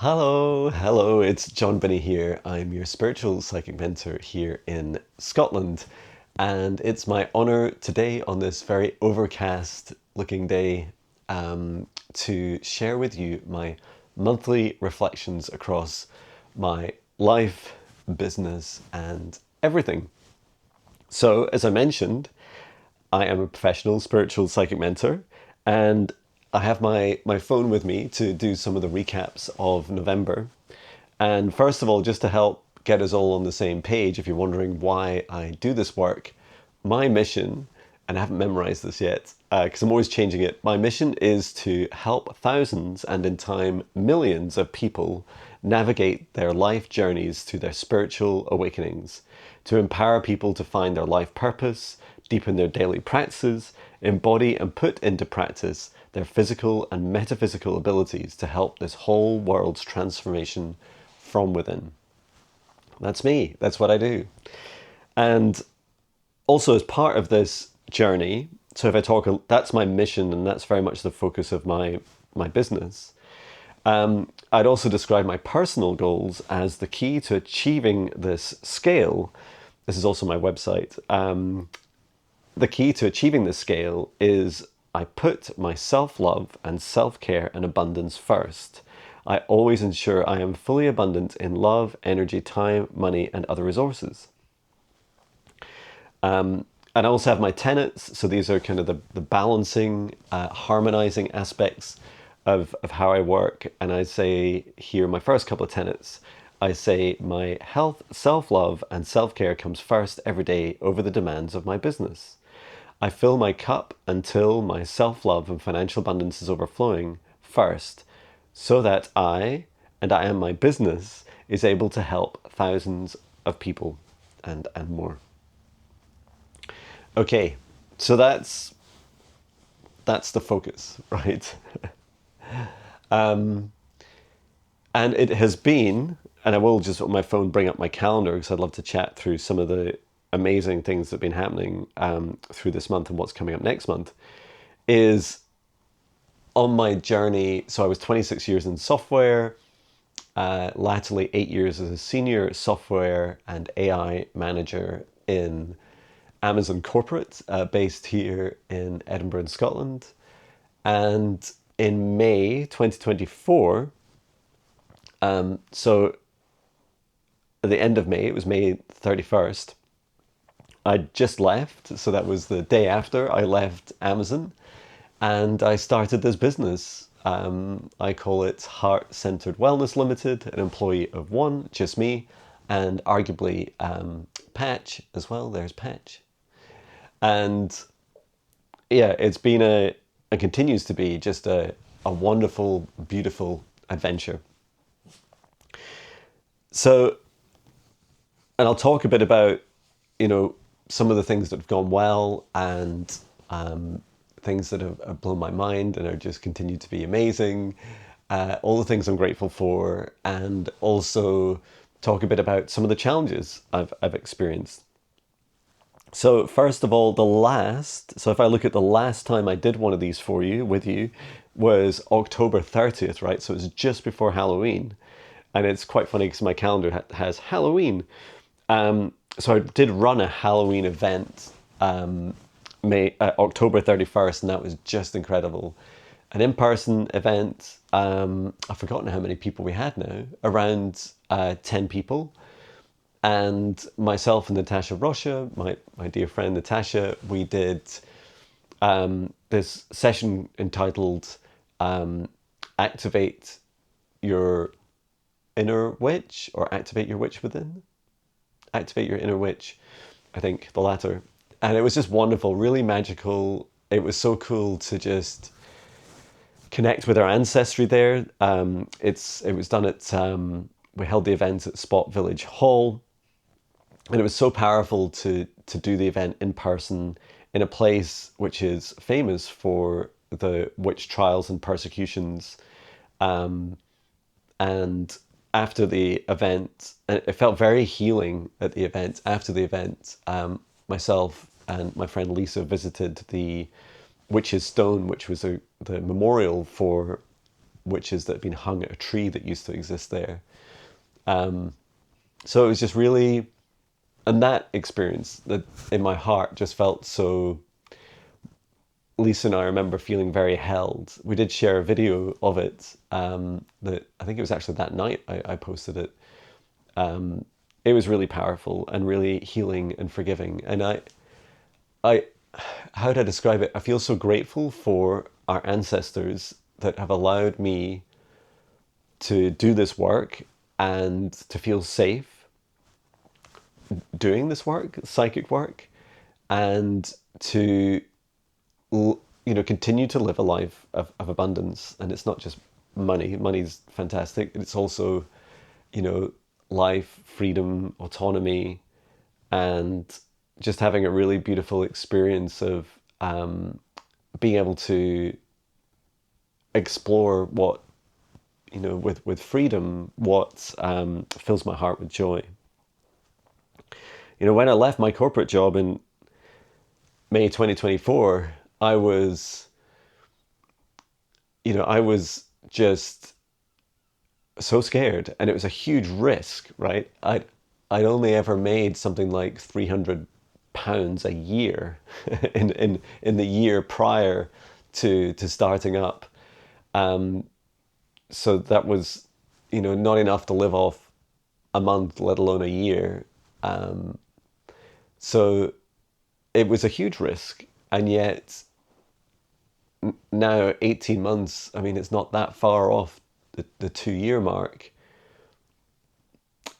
Hello, it's Jon Binnie here. I'm your spiritual psychic mentor here in Scotland, and it's my honor today on this very overcast looking day to share with you my monthly reflections across my life, business, and everything. So, as I mentioned, I am a professional spiritual psychic mentor, and I have my phone with me to do some of the recaps of November. And first of all, just to help get us all on the same page, if you're wondering why I do this work, my mission, and I haven't memorized this yet because I'm always changing it, my mission is to help thousands and in time millions of people navigate their life journeys to their spiritual awakenings, to empower people to find their life purpose, deepen their daily practices, embody and put into practice their physical and metaphysical abilities to help this whole world's transformation from within. That's me. That's what I do. And also as part of this journey, so if I talk, that's my mission and that's very much the focus of my business. I'd also describe my personal goals as the key to achieving this scale. This is also my website. The key to achieving this scale is I put my self-love and self-care and abundance first. I always ensure I am fully abundant in love, energy, time, money, and other resources. And I also have my tenets. So these are kind of the balancing, harmonizing aspects of how I work. And I say here, my first couple of tenets, I say my health, self-love, and self-care comes first every day over the demands of my business. I fill my cup until my self-love and financial abundance is overflowing first, so that I am my business, is able to help thousands of people and more. Okay, so that's the focus, right? And it has been, and I will just on my phone bring up my calendar because I'd love to chat through some of the amazing things that have been happening through this month and what's coming up next month, is on my journey. So I was 26 years in software, latterly 8 years as a senior software and AI manager in Amazon corporate, based here in Edinburgh, Scotland. And in May 2024, so at the end of May, it was May 31st, I just left. So that was the day after I left Amazon and I started this business. I call it Heart Centered Wellness Limited, an employee of one, just me, and arguably Patch as well. There's Patch. And yeah, it's been and continues to be just a wonderful, beautiful adventure. So, and I'll talk a bit about, some of the things that have gone well and things that have blown my mind and are just continue to be amazing. All the things I'm grateful for, and also talk a bit about some of the challenges I've experienced. So first of all, so if I look at the last time I did one of these with you, was October 30th, right? So it was just before Halloween. And it's quite funny because my calendar has Halloween. So I did run a Halloween event October 31st, and that was just incredible. An in-person event. I've forgotten how many people we had now, around 10 people. And myself and Natasha Rocha, my dear friend Natasha, we did this session entitled Activate Your Inner Witch, or Activate Your Witch Within. Activate Your Inner Witch, I think the latter. And it was just wonderful, really magical. It was so cool to just connect with our ancestry there. It was done at, we held the event at Spot Village Hall. And it was so powerful to do the event in person in a place which is famous for the witch trials and persecutions. And after the event, it felt very healing at the event. After the event, myself and my friend Lisa visited the Witch's Stone, which was the memorial for witches that had been hung at a tree that used to exist there. So it was just really, and that experience that in my heart just felt so, Lisa and I remember feeling very held. We did share a video of it, that I think it was actually that night I posted it. It was really powerful and really healing and forgiving. And I, how do I describe it? I feel so grateful for our ancestors that have allowed me to do this work and to feel safe doing this work, psychic work, and to, continue to live a life of abundance. And it's not just money. Money's fantastic. It's also, life, freedom, autonomy, and just having a really beautiful experience of being able to explore what, with freedom, what fills my heart with joy. When I left my corporate job in May 2024, I was just so scared, and it was a huge risk, right? I'd only ever made something like £300 a year in the year prior to starting up. So that was, not enough to live off a month, let alone a year. So it was a huge risk, and yet now 18 months, I mean, it's not that far off the 2-year mark.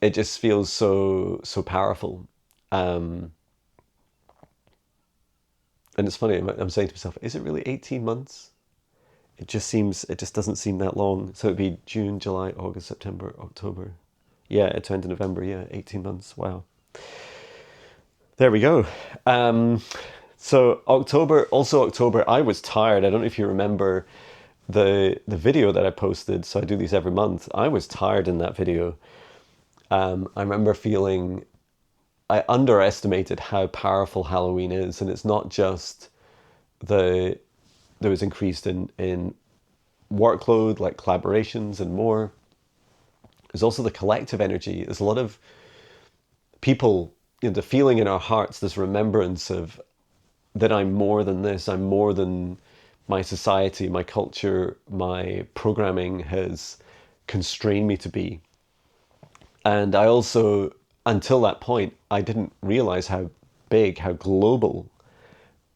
It just feels so powerful. And it's funny, I'm saying to myself, is it really 18 months? It just doesn't seem that long. So it'd be June, July, August, September, October. Yeah, it's end of November. Yeah, 18 months. Wow. There we go. So October, I was tired. I don't know if you remember the video that I posted. So I do these every month. I was tired in that video. I remember feeling I underestimated how powerful Halloween is. And it's not just there was increased in workload, like collaborations and more. There's also the collective energy. There's a lot of people, the feeling in our hearts, this remembrance of that I'm more than this. I'm more than my society, my culture, my programming has constrained me to be. And I also, until that point, I didn't realize how big, how global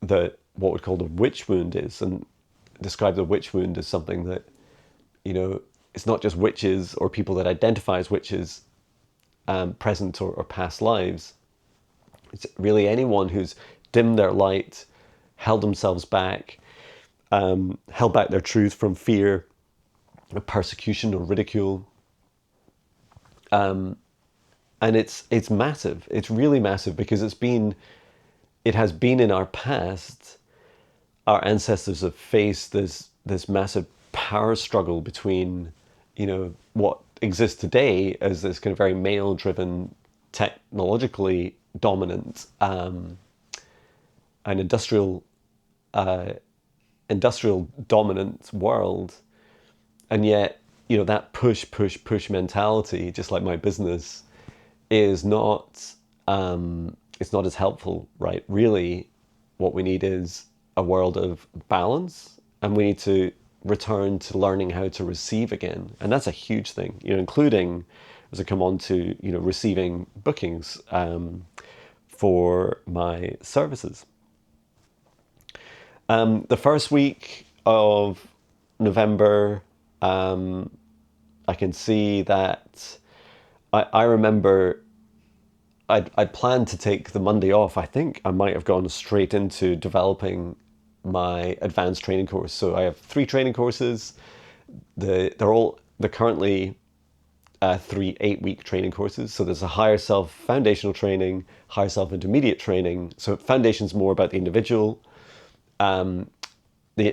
what we call the witch wound is, and describe the witch wound as something that, it's not just witches or people that identify as witches, present or past lives. It's really anyone who's dimmed their light, held themselves back, held back their truth from fear of persecution or ridicule. And it's massive. It's really massive because it has been in our past. Our ancestors have faced this massive power struggle between, what exists today as this kind of very male-driven, technologically dominant, and industrial dominant world, and yet, that push mentality, just like my business, is not it's not as helpful, right? Really, what we need is a world of balance, and we need to return to learning how to receive again. And that's a huge thing, including as I come on to, receiving bookings for my services. The first week of November, I can see that I remember I'd planned to take the Monday off. I think I might have gone straight into developing my advanced training course. So I have 3 training courses. They're currently 3 8-week training courses. So there's a higher self foundational training, higher self intermediate training. So foundation's more about the individual. The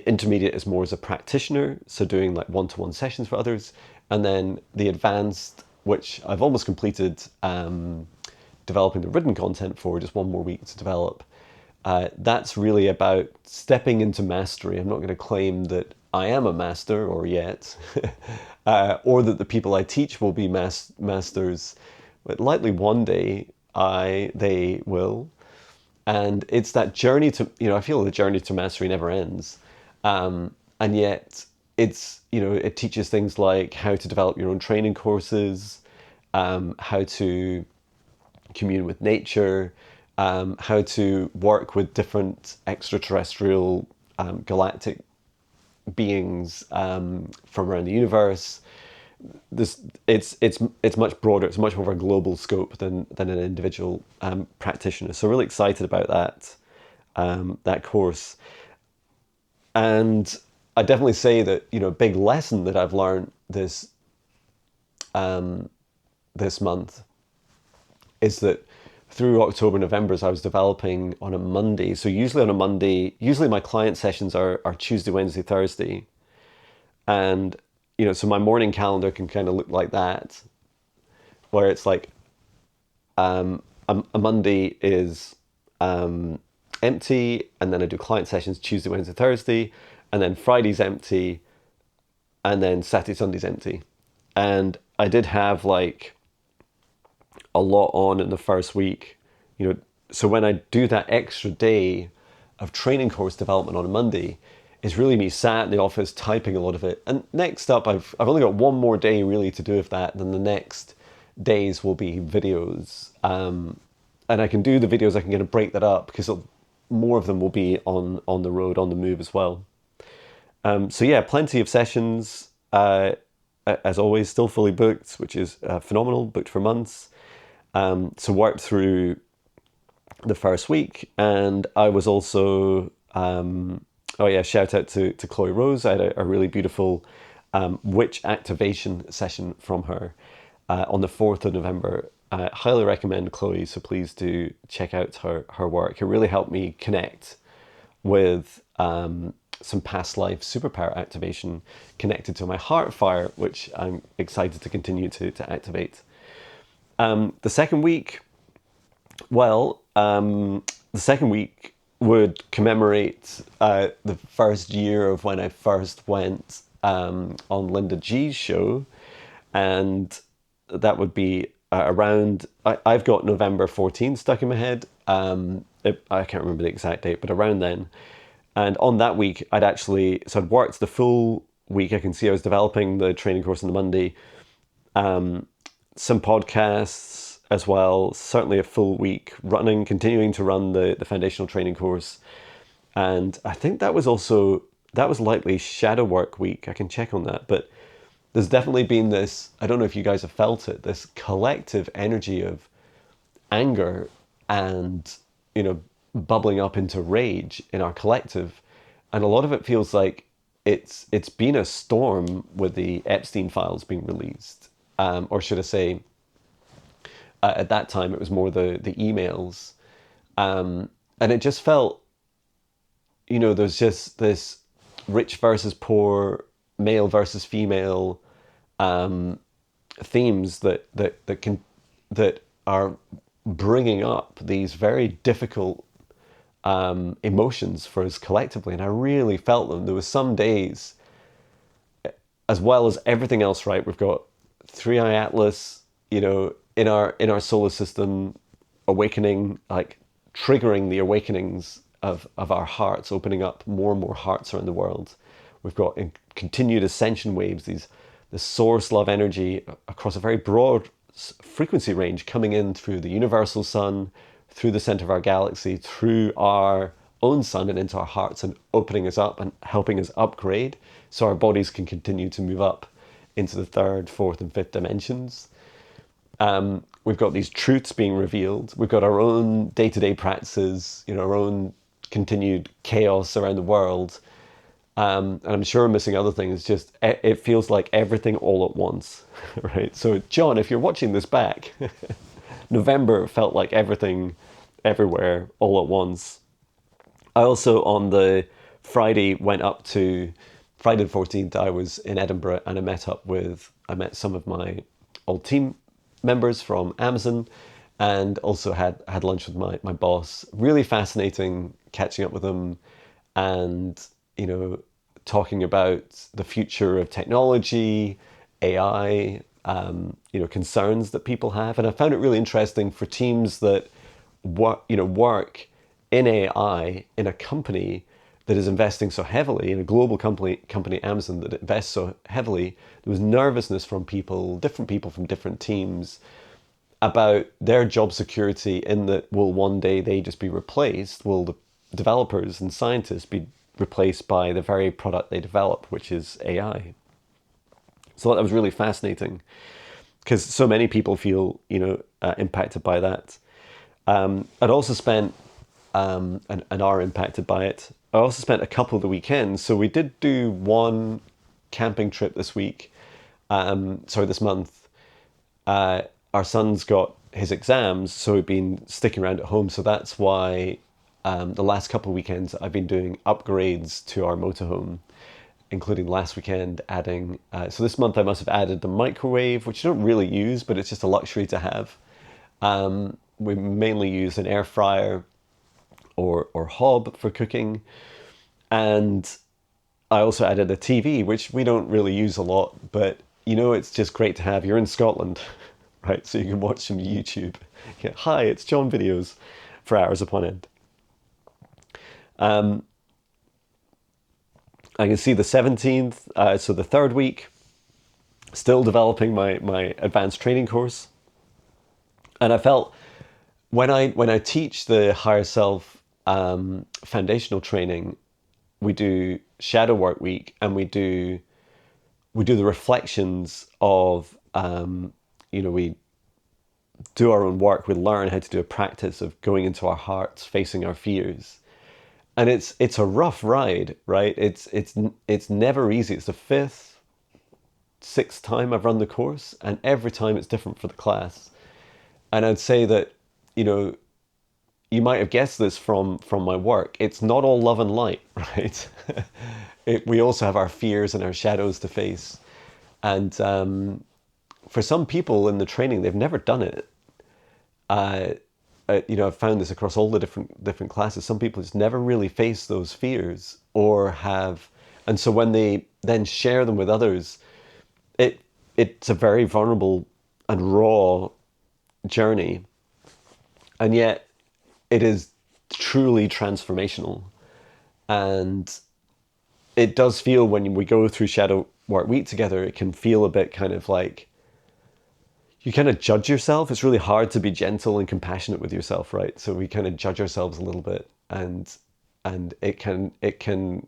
intermediate is more as a practitioner, so doing like one-to-one sessions for others. And then the advanced, which I've almost completed, developing the written content for, just one more week to develop. That's really about stepping into mastery. I'm not going to claim that I am a master, or yet, or that the people I teach will be masters, but likely one day they will. And it's that journey to, I feel the journey to mastery never ends. And yet it teaches things like how to develop your own training courses, how to commune with nature, how to work with different extraterrestrial galactic beings from around the universe. It's much broader. It's much more of a global scope than an individual practitioner. So really excited about that course. And I definitely say that a big lesson that I've learned this month is that through October, November, as I was developing on a Monday. So usually on a Monday, usually my client sessions are Tuesday, Wednesday, Thursday. And, so my morning calendar can kind of look like that, where it's like a Monday is empty, and then I do client sessions Tuesday, Wednesday, Thursday, and then Friday's empty, and then Saturday, Sunday's empty. And I did have like a lot on in the first week, so when I do that extra day of training course development on a Monday, it's really me sat in the office typing a lot of it. And next up, I've only got one more day really to do of that. Then the next days will be videos, and I can do the videos. I can kind of break that up because more of them will be on the road, on the move as well. So yeah, plenty of sessions. As always, still fully booked, which is phenomenal. Booked for months. So worked through the first week, and I was also shout out to Chloe Rose. I had a really beautiful witch activation session from her on the 4th of November. I highly recommend Chloe, so please do check out her work. It really helped me connect with some past life superpower activation connected to my heart fire, which I'm excited to continue to activate. The second week, the second week would commemorate the first year of when I first went on Linda G's show, and that would be around, I've got November 14 stuck in my head. I can't remember the exact date, but around then. And on that week, I'd worked the full week. I can see I was developing the training course on the Monday, some podcasts as well, certainly a full week continuing to run the foundational training course. And I think that was likely shadow work week. I can check on that, but there's definitely been this, I don't know if you guys have felt it, this collective energy of anger and, bubbling up into rage in our collective. And a lot of it feels like it's been a storm with the Epstein files being released. Or should I say, at that time, it was more the emails. And it just felt, there's just this rich versus poor, male versus female themes that are bringing up these very difficult emotions for us collectively. And I really felt them. There was some days, as well as everything else, right? We've got Three Eye Atlas, in our solar system, awakening, like triggering the awakenings of our hearts, opening up more and more hearts around the world. We've got continued ascension waves, the source love energy across a very broad frequency range coming in through the universal sun, through the center of our galaxy, through our own sun and into our hearts, and opening us up and helping us upgrade so our bodies can continue to move up into the third, fourth, and fifth dimensions. We've got these truths being revealed. We've got our own day-to-day practices, our own continued chaos around the world. And I'm sure I'm missing other things. Just, it feels like everything all at once, right? So John, if you're watching this back, November felt like everything, everywhere, all at once. I also, on the Friday, went up to Friday the 14th, I was in Edinburgh, and I met some of my old team members from Amazon, and also had lunch with my boss. Really fascinating catching up with them, and talking about the future of technology, AI, concerns that people have. And I found it really interesting for teams that work in AI in a company that is investing so heavily, in a global company Amazon, that invests so heavily. There was nervousness from different people from different teams, about their job security, in that, will one day they just be replaced? Will the developers and scientists be replaced by the very product they develop, which is AI? So that was really fascinating, because so many people feel impacted by that. I'd also spent and are impacted by it. I also spent a couple of the weekends. So we did do one camping trip this this month. Our son's got his exams, so we've been sticking around at home. So that's why the last couple of weekends I've been doing upgrades to our motorhome, including last weekend adding. So this month I must have added the microwave, which you don't really use, but it's just a luxury to have. We mainly use an air fryer or hob for cooking. And I also added a TV, which we don't really use a lot, but it's just great to have. You're in Scotland, right? So you can watch some YouTube. Yeah, hi, it's Jon videos for hours upon end. I can see the 17th, so the third week, still developing my advanced training course. And I felt when I teach the higher self foundational training, we do shadow work week, and we do the reflections of we do our own work. We learn how to do a practice of going into our hearts, facing our fears. And it's a rough ride, right? It's never easy. It's the fifth, sixth time I've run the course, and every time it's different for the class. And I'd say that, you might have guessed this from my work. It's not all love and light, right? We also have our fears and our shadows to face. And for some people in the training, they've never done it. I've found this across all the different classes. Some people just never really face those fears, or have, and so when they then share them with others, it's a very vulnerable and raw journey, and yet it is truly transformational. And it does feel, when we go through Shadow Work Week together, it can feel a bit kind of like you kind of judge yourself. It's really hard to be gentle and compassionate with yourself, right? So we kind of judge ourselves a little bit, and it can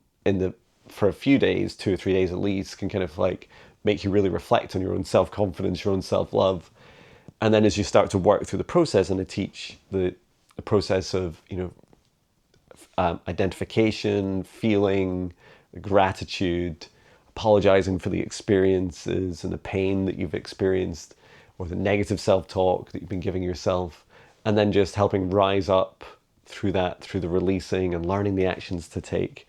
for a few days, 2 or 3 days at least, can kind of like make you really reflect on your own self-confidence, your own self-love. And then as you start to work through the process, and I teach the process of identification, feeling, gratitude, apologizing for the experiences and the pain that you've experienced, or the negative self-talk that you've been giving yourself, and then just helping rise up through the releasing and learning the actions to take.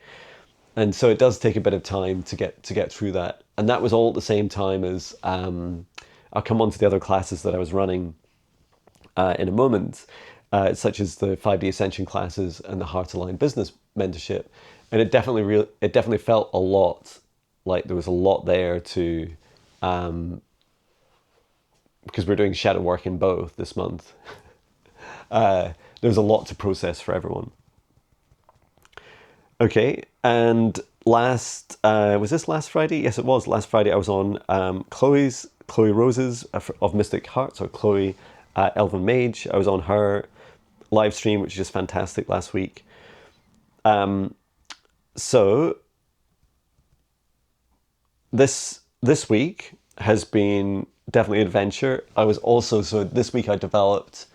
And so it does take a bit of time to get through that. And that was all at the same time as I'll come on to the other classes that I was running in a moment, such as the 5D Ascension classes and the Heart Aligned Business Mentorship. And it definitely felt a lot like there was a lot there to, because we're doing shadow work in both this month. There's a lot to process for everyone. Okay, and was this last Friday? Yes, it was. Last Friday I was on Chloe Rose's of Mystic Hearts, or Chloe Elven Mage. I was on her live stream, which is just fantastic, last week. So this week has been definitely an adventure. So this week I developed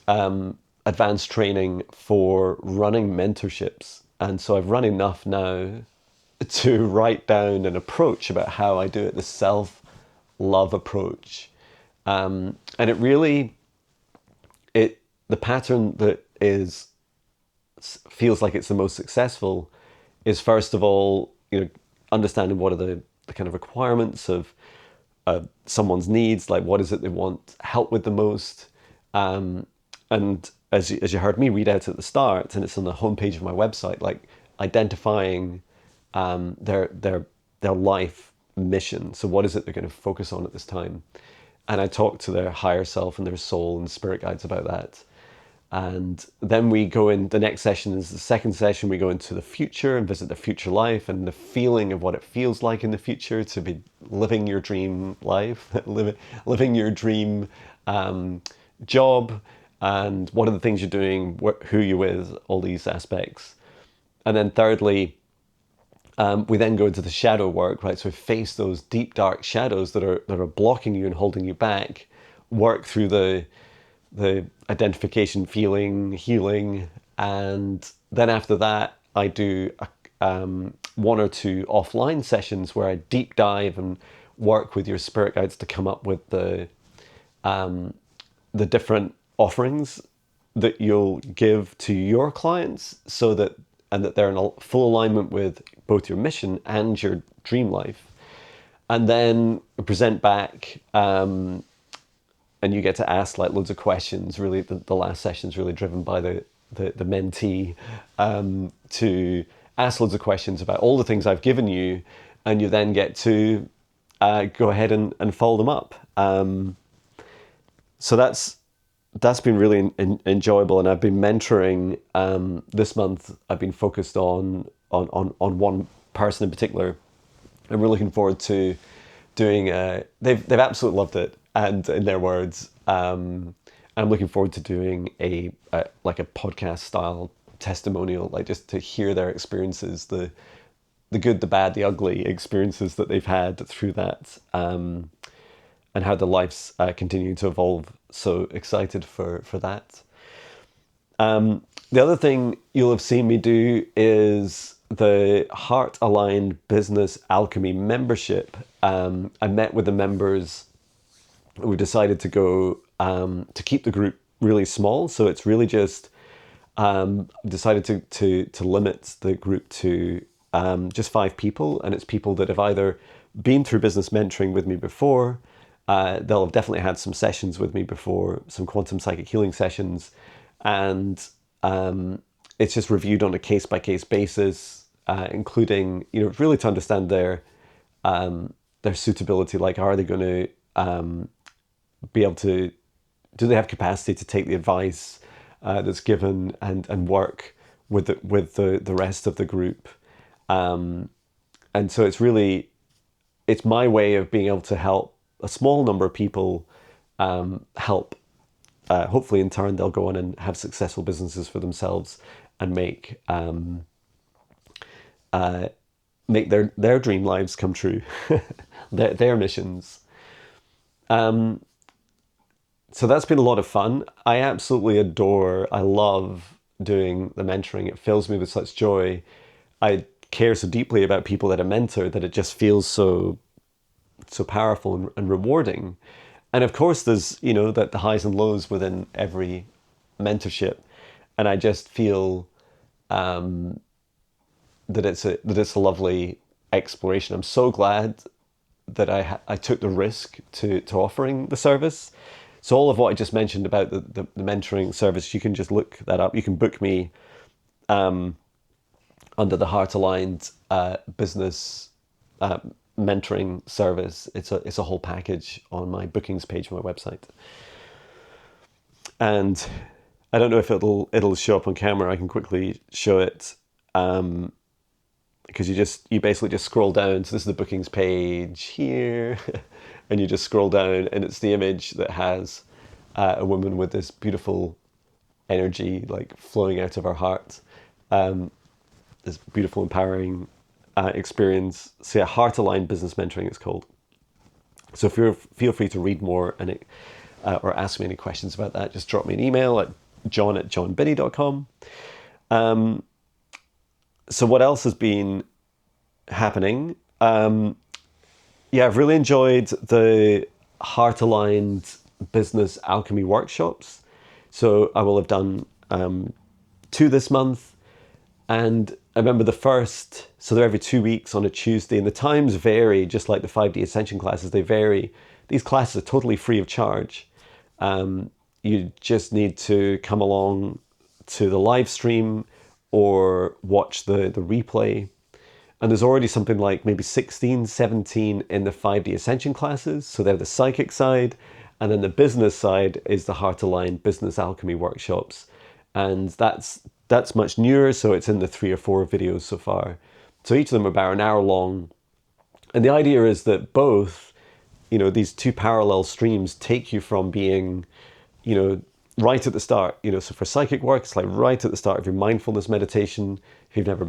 advanced training for running mentorships. And so I've run enough now to write down an approach about how I do it, the self-love approach. And it really, the pattern that feels like it's the most successful is, first of all, understanding what are the kind of requirements of someone's needs, like what is it they want help with the most. And as you heard me read out at the start, and it's on the homepage of my website, like identifying their life mission. So what is it they're going to focus on at this time? And I talk to their higher self and their soul and spirit guides about that. And then we go in, the next session is the second session, we go into the future and visit the future life and the feeling of what it feels like in the future to be living your dream life, living your dream job, and what are the things you're doing, who you're with, all these aspects. And then thirdly, we then go into the shadow work, right? So face those deep, dark shadows that are blocking you and holding you back, work through the identification, feeling, healing. And then after that, I do one or two offline sessions where I deep dive and work with your spirit guides to come up with the different offerings that you'll give to your clients, so that they're in full alignment with both your mission and your dream life. And then present back, and you get to ask like loads of questions. Really, the last session is really driven by the mentee, to ask loads of questions about all the things I've given you, and you then get to go ahead and follow them up. So that's been really enjoyable, and I've been mentoring. This month, I've been focused on one person in particular. I'm really looking forward to doing. They've absolutely loved it, and in their words, I'm looking forward to doing a podcast style testimonial, like just to hear their experiences, the good, the bad, the ugly experiences that they've had through that. And how their lives continue to evolve. So excited for that. The other thing you'll have seen me do is the Heart Aligned Business Alchemy membership. I met with the members. We decided to go to keep the group really small. So it's really just decided to limit the group to just 5 people, and it's people that have either been through business mentoring with me before. They'll have definitely had some sessions with me before, some quantum psychic healing sessions, and it's just reviewed on a case-by-case basis, including, really to understand their suitability. Like, are they going to be able to? Do they have capacity to take the advice that's given and work with the rest of the group? And so it's my way of being able to help a small number of people help. Hopefully, in turn, they'll go on and have successful businesses for themselves and make their dream lives come true, their missions. So that's been a lot of fun. I absolutely I love doing the mentoring. It fills me with such joy. I care so deeply about people that I mentor that it just feels so powerful and rewarding. And of course, there's that the highs and lows within every mentorship, and I just feel that it's a lovely exploration. I'm so glad that I took the risk to offering the service. So all of what I just mentioned about the mentoring service, you can just look that up. You can book me under the Heart Aligned Business mentoring service. It's a whole package on my bookings page on my website. And I don't know if it'll show up on camera. I can quickly show it, because you basically just scroll down. So this is the bookings page here, and you just scroll down, and it's the image that has a woman with this beautiful energy like flowing out of her heart. This beautiful, empowering experience. So yeah, Heart Aligned Business Mentoring it's called. So feel free to read more or ask me any questions about that. Just drop me an email at john@jonbinnie.com. So what else has been happening? I've really enjoyed the Heart Aligned Business Alchemy workshops. So I will have done 2 this month. And I remember the first, so they're every 2 weeks on a Tuesday, and the times vary, just like the 5D Ascension classes, they vary. These classes are totally free of charge. You just need to come along to the live stream or watch the replay. And there's already something like maybe 16, 17 in the 5D Ascension classes. So they're the psychic side. And then the business side is the Heart Aligned Business Alchemy workshops. And that's much newer. So it's in the 3 or 4 videos so far. So each of them are about an hour long. And the idea is that both, these two parallel streams take you from being, right at the start, so for psychic work, it's like right at the start of your mindfulness meditation. If you've never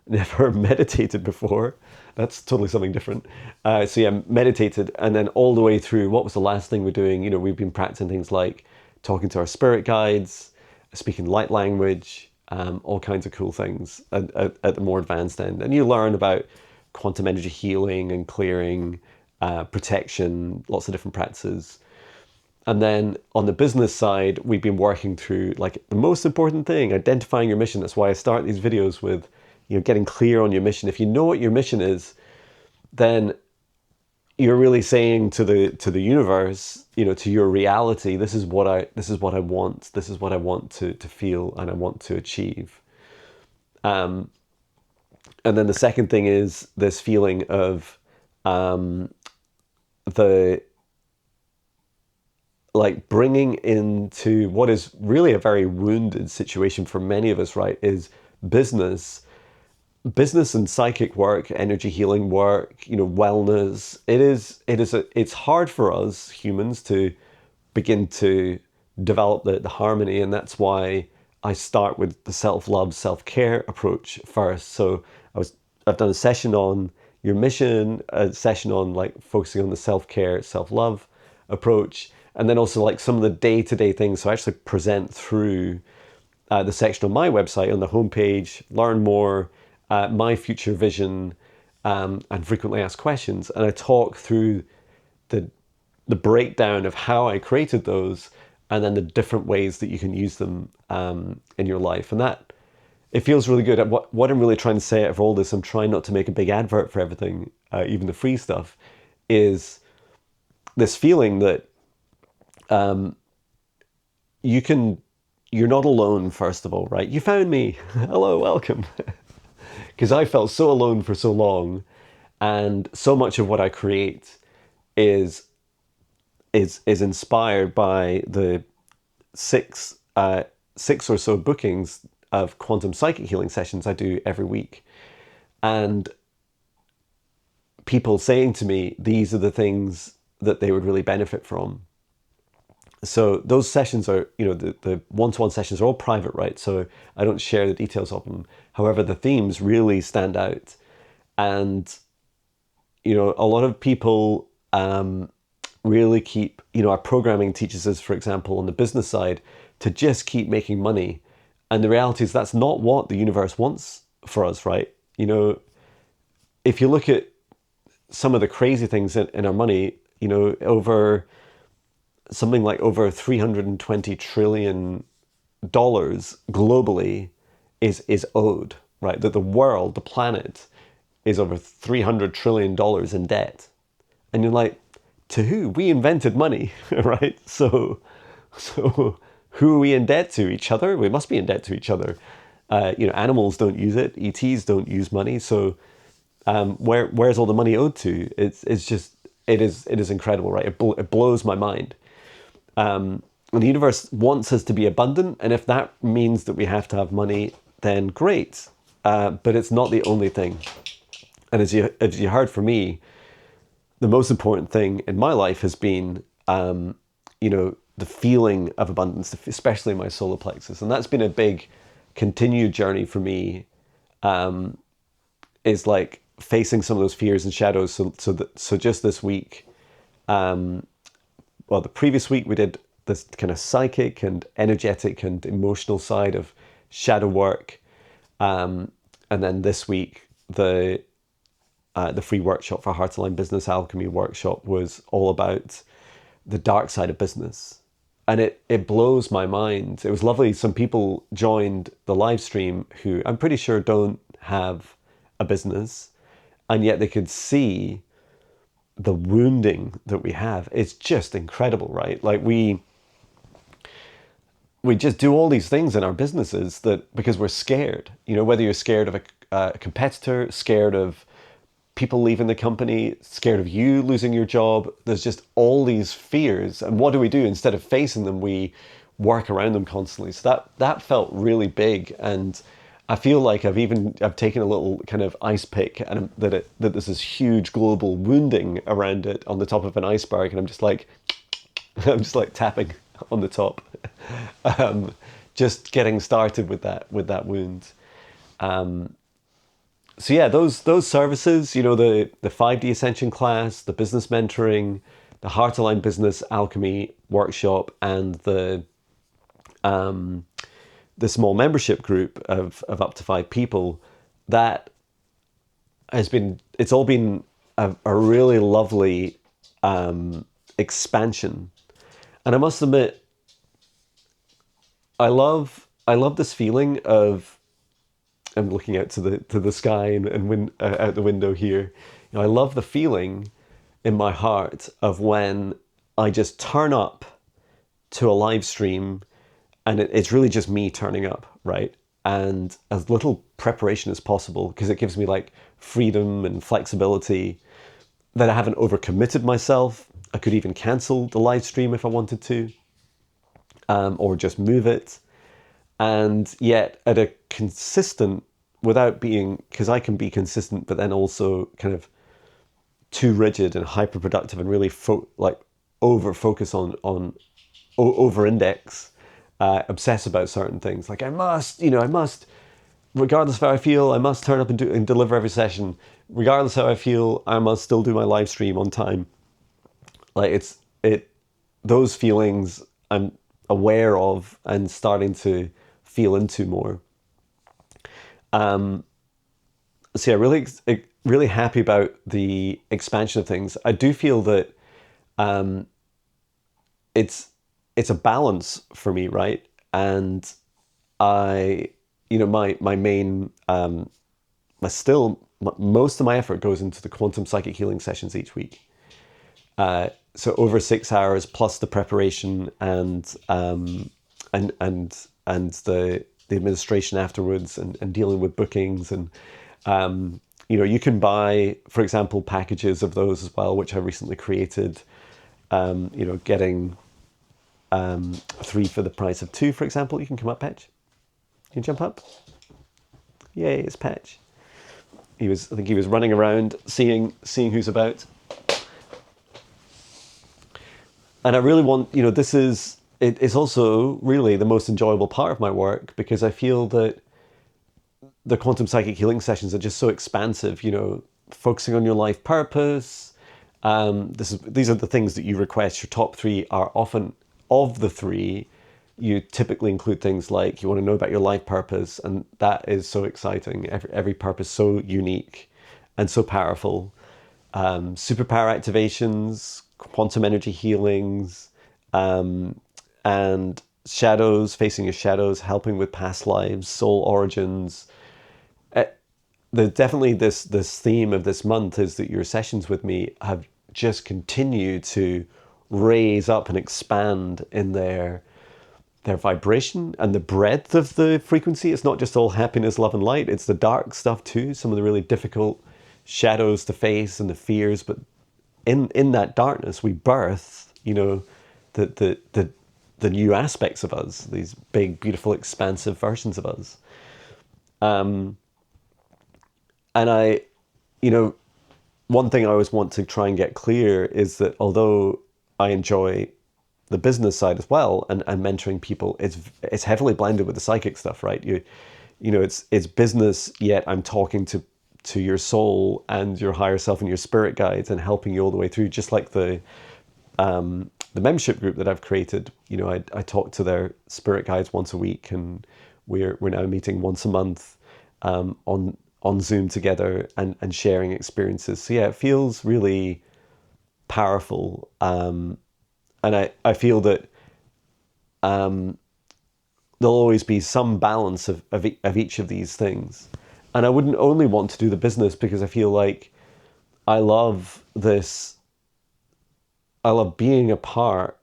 never meditated before, that's totally something different. So yeah, meditated, and then all the way through, what was the last thing we're doing? We've been practicing things like talking to our spirit guides, speaking light language, all kinds of cool things at the more advanced end. And you learn about quantum energy healing and clearing, protection, lots of different practices. And then on the business side, we've been working through like the most important thing, identifying your mission. That's why I start these videos with, getting clear on your mission. If you know what your mission is, then you're really saying to the universe, to your reality, this is what I want. This is what I want to feel and I want to achieve. And then the second thing is this feeling of the like bringing into what is really a very wounded situation for many of us, right, is business and psychic work, energy healing work, wellness. It's hard for us humans to begin to develop the harmony. And that's why I start with the self-love, self-care approach first. So I've done a session on your mission, a session on like focusing on the self-care, self-love approach, and then also like some of the day-to-day things. So I actually present through the section on my website on the homepage, learn more, my future vision, and frequently asked questions. And I talk through the breakdown of how I created those, and then the different ways that you can use them in your life. And that, it feels really good. What I'm really trying to say out of all this, I'm trying not to make a big advert for everything, even the free stuff, is this feeling that you're not alone, first of all, right? You found me. Hello, welcome. Because I felt so alone for so long, and so much of what I create is inspired by the six or so bookings of quantum psychic healing sessions I do every week, and people saying to me these are the things that they would really benefit from. So those sessions are, the one-to-one sessions are all private, right? So I don't share the details of them. However, the themes really stand out. And, a lot of people really keep, our programming teaches us, for example, on the business side, to just keep making money. And the reality is that's not what the universe wants for us, right? If you look at some of the crazy things in our money, something like over $320 trillion globally is owed, right? That the world, the planet, is over $300 trillion in debt. And you're like, to who? We invented money, right? So who are we in debt to? Each other? We must be in debt to each other. Animals don't use it. ETs don't use money. So where's all the money owed to? It is incredible, right? It blows my mind. And the universe wants us to be abundant, and if that means that we have to have money, then great. But it's not the only thing. And as you heard from me, the most important thing in my life has been, the feeling of abundance, especially in my solar plexus, and that's been a big, continued journey for me. Is like facing some of those fears and shadows. So just this week. The previous week we did this kind of psychic and energetic and emotional side of shadow work. And then this week, the free workshop for Heart Aligned Business Alchemy workshop was all about the dark side of business. And it blows my mind. It was lovely. Some people joined the live stream who I'm pretty sure don't have a business, and yet they could see the wounding that we have. It's just incredible, right? Like we just do all these things in our businesses that because we're scared, whether you're scared of a competitor, scared of people leaving the company, scared of you losing your job. There's just all these fears. And what do we do? Instead of facing them, we work around them constantly. So that felt really big. And I feel like I've taken a little kind of ice pick, and that there's this huge global wounding around it on the top of an iceberg. And I'm just like tapping on the top, just getting started with that wound. So yeah, those services, the 5D Ascension class, the business mentoring, the Heart Aligned Business Alchemy workshop, and the small membership group of up to 5 people, it's all been a really lovely expansion. And I must admit, I love this feeling of, I'm looking out to the sky and out the window here. I love the feeling in my heart of when I just turn up to a live stream, and it's really just me turning up, right? And as little preparation as possible, because it gives me like freedom and flexibility, that I haven't overcommitted myself. I could even cancel the live stream if I wanted to, or just move it. And yet at a consistent, without being, because I can be consistent, but then also kind of too rigid and hyper productive and really over focus on over index, obsess about certain things. Like I must, regardless of how I feel, I must turn up and deliver every session. Regardless of how I feel, I must still do my live stream on time. Like those feelings I'm aware of and starting to feel into more. So yeah, really happy about the expansion of things. I do feel that it's a balance for me, right? And my main most of my effort goes into the quantum psychic healing sessions each week. So over 6 hours plus the preparation and the administration afterwards, and dealing with bookings, and you can buy, for example, packages of those as well, which I recently created. Getting 3 for the price of 2, for example. You can come up, Patch. You can jump up. Yay, it's Patch. I think he was running around seeing who's about. And I really want, it's also really the most enjoyable part of my work, because I feel that the quantum psychic healing sessions are just so expansive, focusing on your life purpose. These are the things that you request. Your top 3 are often, of the 3, you typically include things like you want to know about your life purpose, and that is so exciting. Every purpose so unique and so powerful. Superpower activations, quantum energy healings, and shadows, facing your shadows, helping with past lives, soul origins. Definitely this theme of this month is that your sessions with me have just continued to raise up and expand in their vibration and the breadth of the frequency. It's not just all happiness, love, and light. It's the dark stuff too. Some of the really difficult shadows to face and the fears. But in that darkness, we birth, the new aspects of us. These big, beautiful, expansive versions of us. And one thing I always want to try and get clear is that although I enjoy the business side as well, and mentoring people, it's heavily blended with the psychic stuff, right? It's business, yet I'm talking to your soul and your higher self and your spirit guides, and helping you all the way through. Just like the membership group that I've created, I talk to their spirit guides once a week, and we're now meeting once a month on Zoom together and sharing experiences. So yeah, it feels really powerful. And I feel that there'll always be some balance of each of these things. And I wouldn't only want to do the business, because I feel like I love this. I love being a part.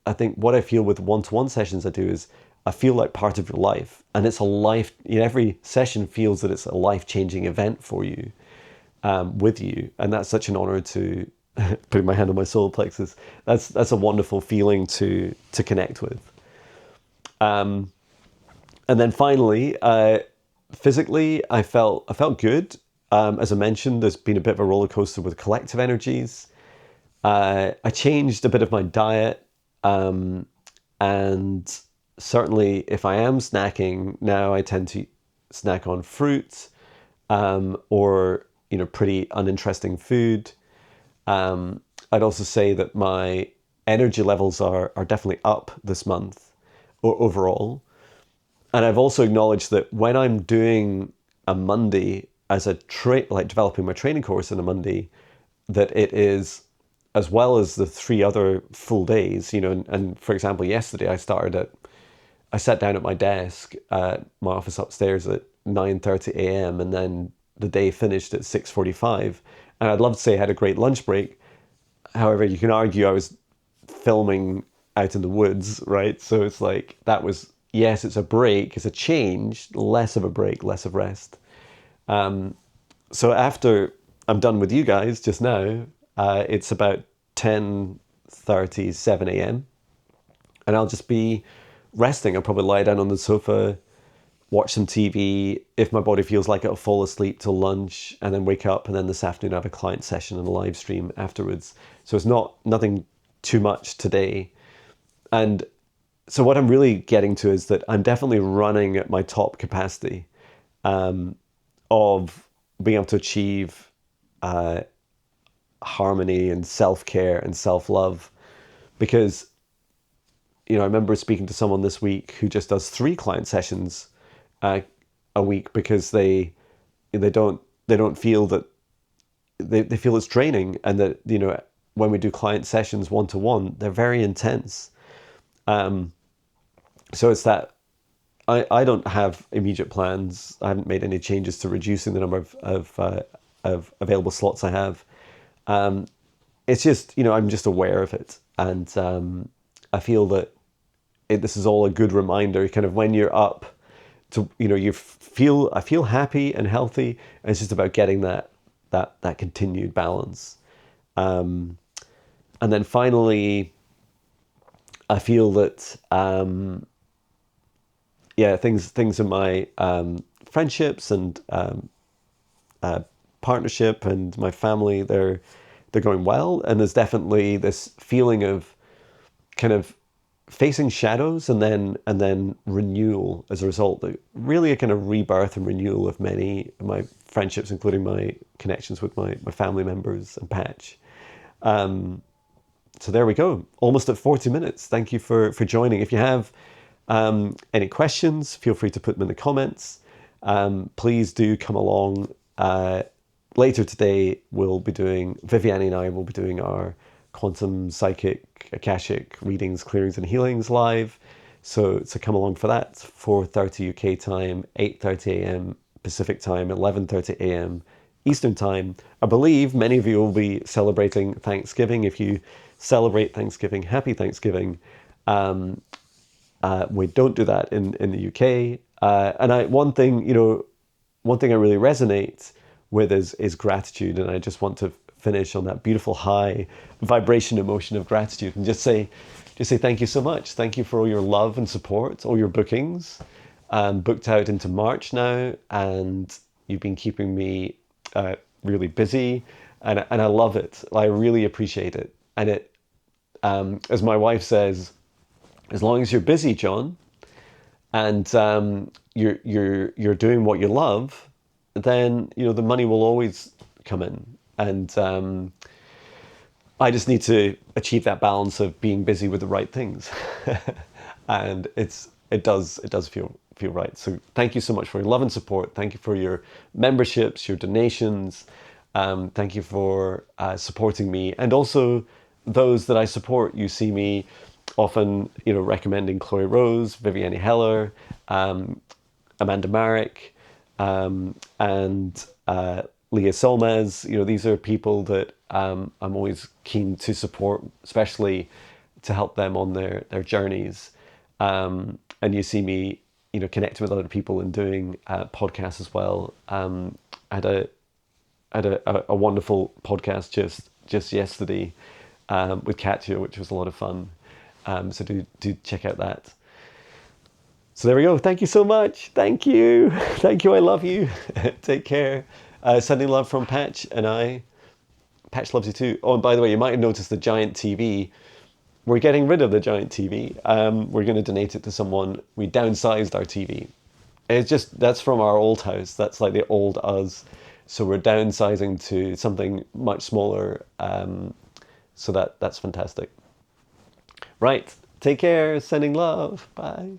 I think what I feel with one-to-one sessions I do is feel like part of your life, and it's a life. Every session feels that it's a life-changing event for you, with you, and that's such an honor to putting my hand on my solar plexus. That's a wonderful feeling to connect with. And then finally, physically, I felt good. As I mentioned, there's been a bit of a roller coaster with collective energies. I changed a bit of my diet, and certainly if I am snacking now, I tend to snack on fruit, or pretty uninteresting food. I'd also say that my energy levels are definitely up this month, or overall. And I've also acknowledged that when I'm doing a Monday as like developing my training course in a Monday, that it is, as well as the 3 other full days, and for example, yesterday I sat down at my desk at my office upstairs at 9:30 a.m. and then the day finished at 6:45. And I'd love to say I had a great lunch break. However, you can argue I was filming out in the woods, right? So it's like, that was, yes, it's a break, it's a change, less of a break, less of rest. So after I'm done with you guys just now, it's about 10:37 a.m. and I'll just be resting. I'll probably lie down on the sofa, watch some TV. If my body feels like it, I'll fall asleep till lunch and then wake up. And then this afternoon I have a client session and a live stream afterwards. So it's nothing too much today. And so what I'm really getting to is that I'm definitely running at my top capacity, of being able to achieve harmony and self-care and self-love. Because, I remember speaking to someone this week who just does 3 client sessions a week because they don't feel that they feel it's draining, and that when we do client sessions one-to-one, they're very intense. So it's that I don't have immediate plans. I haven't made any changes to reducing the number of available slots I have. It's just, I'm just aware of it. And I feel that this is all a good reminder, kind of when you're up to, I feel happy and healthy. And it's just about getting that continued balance. And then finally, I feel that, things in my friendships and partnership and my family, they're going well. And there's definitely this feeling of kind of facing shadows and then renewal as a result. Really a kind of rebirth and renewal of many of my friendships, including my connections with my family members and Patch. So there we go, almost at 40 minutes. Thank you for joining. If you have any questions, feel free to put them in the comments. Please do come along. Later today, Viviane and I will be doing our quantum psychic Akashic readings, clearings and healings live. So come along for that. 4:30 UK time, 8:30 a.m. Pacific time, 11:30 a.m. Eastern time. I believe many of you will be celebrating Thanksgiving. If you celebrate Thanksgiving, happy Thanksgiving. We don't do that in the UK. And one thing I really resonate with is gratitude. And I just want to finish on that beautiful high vibration emotion of gratitude and just say thank you so much. Thank you for all your love and support, all your bookings. Booked out into March now, and you've been keeping me really busy, and I love it. I really appreciate it. And it, as my wife says, as long as you're busy, Jon, and you're doing what you love, then the money will always come in. And I just need to achieve that balance of being busy with the right things, and it does feel right. So thank you so much for your love and support. Thank you for your memberships, your donations. Thank you for supporting me, and also those that I support. You see me often, recommending Chloe Rose, Viviane Heller, Amanda Marek, and Leah Solmez. These are people that I'm always keen to support, especially to help them on their journeys. and you see me, connecting with other people and doing podcasts as well. I had a wonderful podcast just yesterday with Katya, which was a lot of fun. So do check out that. So there we go. Thank you so much. Thank you. Thank you. I love you. Take care. Sending love from Patch and I. Patch loves you too. Oh, and by the way, you might have noticed the giant TV. We're getting rid of the giant TV. We're going to donate it to someone. We downsized our TV. That's from our old house. That's like the old us. So we're downsizing to something much smaller. So that's fantastic. Right. Take care. Sending love. Bye.